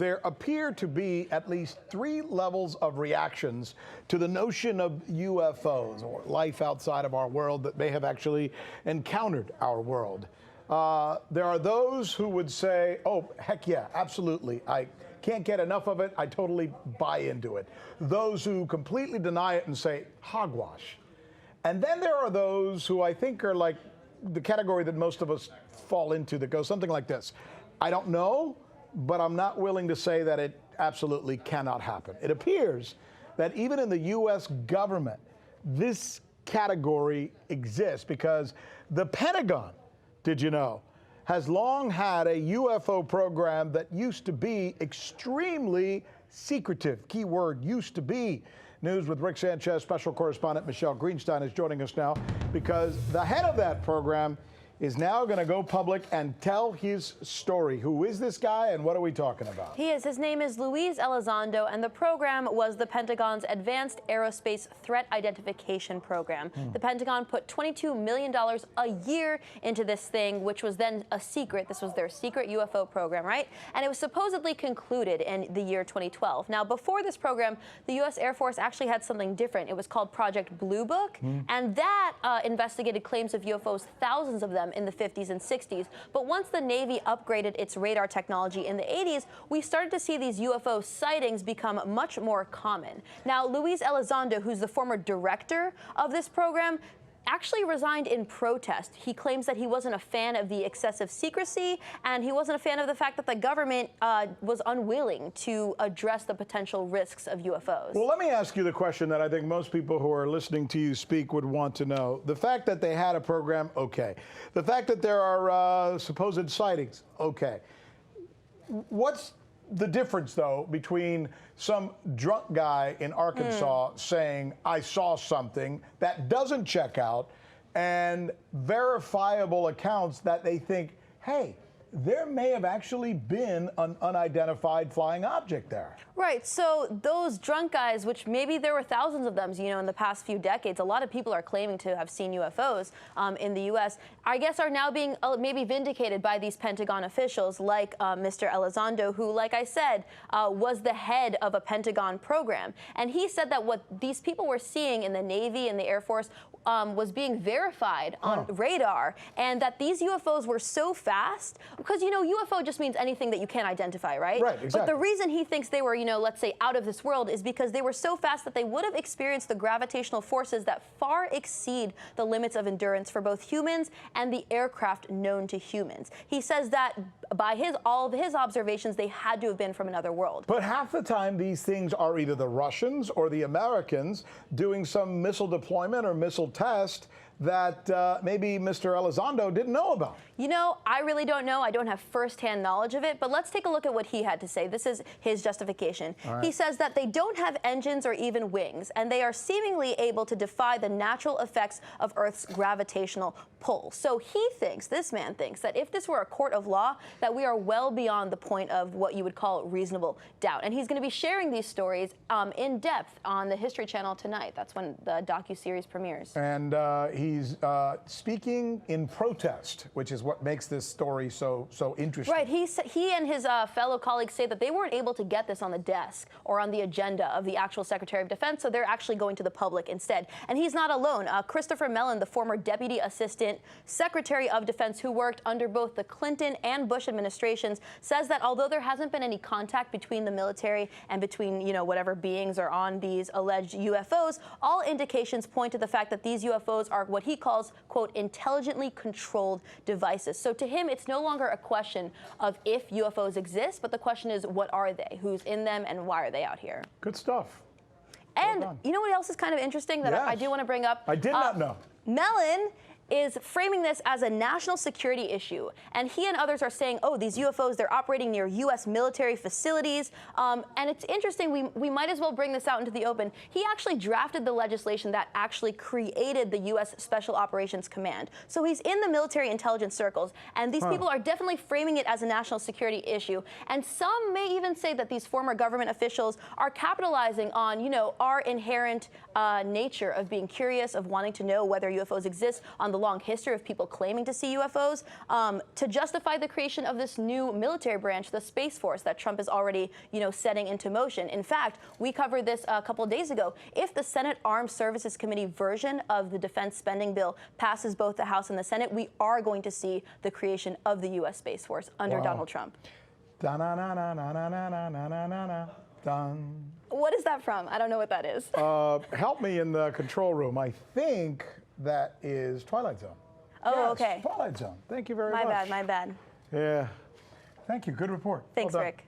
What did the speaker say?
there appear to be at least 3 levels of reactions to the notion of UFOs, or life outside of our world that may have actually encountered our world. There are those who would say, oh, heck yeah, absolutely. I can't get enough of it. I totally buy into it. Those who completely deny it and say, hogwash. And then there are those who I think are like the category that most of us fall into, that goes something like this. I don't know, but I'm not willing to say that it absolutely cannot happen. It appears that even in the U.S. government, this category exists because the Pentagon, did you know, has long had a UFO program that used to be extremely secretive. Key word, used to be. News with Rick Sanchez. Special correspondent Michelle Greenstein is joining us now because the head of that program is now going to go public and tell his story. Who is this guy and what are we talking about? He is. His name is Luis Elizondo, and the program was the Pentagon's Advanced Aerospace Threat Identification Program. The Pentagon put $22 million a year into this thing, which was then a secret. This was their secret UFO program, right? And it was supposedly concluded in the year 2012. Now, before this program, the U.S. Air Force actually had something different. It was called Project Blue Book, and that investigated claims of UFOs, thousands of them, in the 50s and 60s. But once the Navy upgraded its radar technology in the 80s, we started to see these UFO sightings become much more common. Now, Luis Elizondo, who's the former director of this program, actually resigned in protest. He claims that he wasn't a fan of the excessive secrecy, and he wasn't a fan of the fact that the government was unwilling to address the potential risks of UFOs. Well, let me ask you the question that I think most people who are listening to you speak would want to know. The fact that they had a program, okay. The fact that there are supposed sightings, okay. What's the difference, though, between some drunk guy in Arkansas saying, I saw something that doesn't check out, and verifiable accounts that they think, hey, there may have actually been an unidentified flying object there? Right. So those drunk guys, which maybe there were thousands of them, you know, in the past few decades, a lot of people are claiming to have seen UFOs in the U.S., I guess are now being maybe vindicated by these Pentagon officials like Mr. Elizondo, who, like I said, was the head of a Pentagon program. And he said that what these people were seeing in the Navy and the Air Force was being verified on radar, and that these UFOs were so fast, because, you know, UFO just means anything that you can't identify, right? Right, exactly. But the reason he thinks they were, you know, let's say out of this world is because they were so fast that they would have experienced the gravitational forces that far exceed the limits of endurance for both humans and the aircraft known to humans. He says that by all of his observations, they had to have been from another world. But half the time, these things are either the Russians or the Americans doing some missile deployment or missile test that maybe Mr. Elizondo didn't know about. You know, I really don't know. I don't have firsthand knowledge of it, but let's take a look at what he had to say. This is his justification. Right. He says that they don't have engines or even wings, and they are seemingly able to defy the natural effects of Earth's gravitational pull. So he thinks, this man thinks, that if this were a court of law, that we are well beyond the point of what you would call reasonable doubt. And he's going to be sharing these stories in depth on the History Channel tonight. That's when the docuseries premieres. And he's speaking in protest, which is what makes this story so interesting. Right. He and his fellow colleagues say that they weren't able to get this on the desk or on the agenda of the actual Secretary of Defense, so they're actually going to the public instead. And he's not alone. Christopher Mellon, the former Deputy Assistant Secretary of Defense who worked under both the Clinton and Bush administrations, says that although there hasn't been any contact between the military and between, you know, whatever beings are on these alleged UFOs, all indications point to the fact that these UFOs are what he calls, quote, intelligently controlled devices. So to him, it's no longer a question of if UFOs exist, but the question is, what are they? Who's in them, and why are they out here? Good stuff. And you know what else is kind of interesting that I do want to bring up? I did not know. Mellon is framing this as a national security issue. And he and others are saying, oh, these UFOs, they're operating near U.S. military facilities. And it's interesting, we might as well bring this out into the open. He actually drafted the legislation that actually created the U.S. Special Operations Command. So he's in the military intelligence circles, and these people are definitely framing it as a national security issue. And some may even say that these former government officials are capitalizing on, you know, our inherent nature of being curious, of wanting to know whether UFOs exist on the long history of people claiming to see UFOs, to justify the creation of this new military branch, the Space Force, that Trump is already, setting into motion. In fact, we covered this a couple of days ago. If the Senate Armed Services Committee version of the defense spending bill passes both the House and the Senate, we are going to see the creation of the U.S. Space Force under Donald Trump. Dun. What is that from? I don't know what that is. Help me in the control room. I think that is Twilight Zone. Oh, Yes, okay. Twilight Zone. Thank you very much. My bad. Yeah. Thank you. Good report. Thanks, Well done. Rick.